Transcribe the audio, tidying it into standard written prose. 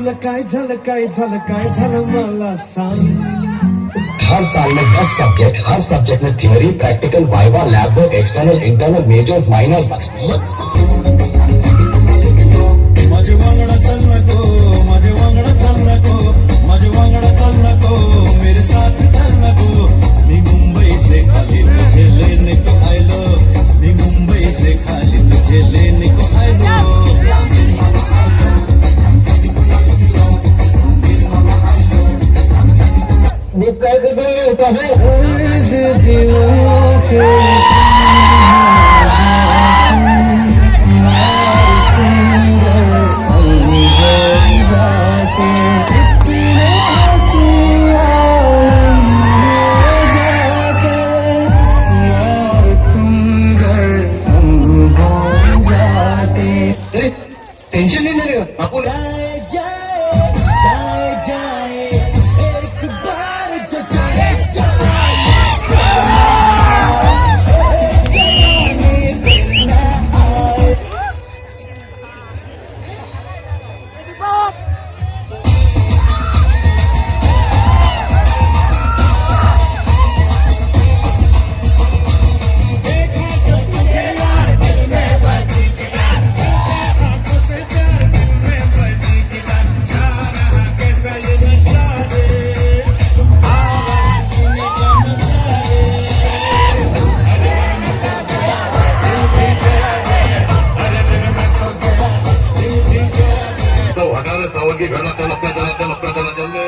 तुला काय झालं काय झालं काय झालं मला सांग. हर साल में 10 सब्जेक्ट, हर सब्जेक्ट में theory, practical, viva, lab work, external, internal, majors, minors. माझे वांगडा चल नको, माझे वांगडा चल नको, माझे वांगडा चल नको, मेरे साथ चल नको. मी मुंबई से खाली तुझे लेने को आयलो, मी मुंबई से खाली तुझे लेने को आयलो. काय होता है टेंशन नहीं ले रहे आपको. सावरगी घड़ा तो लपका चला जल्दी.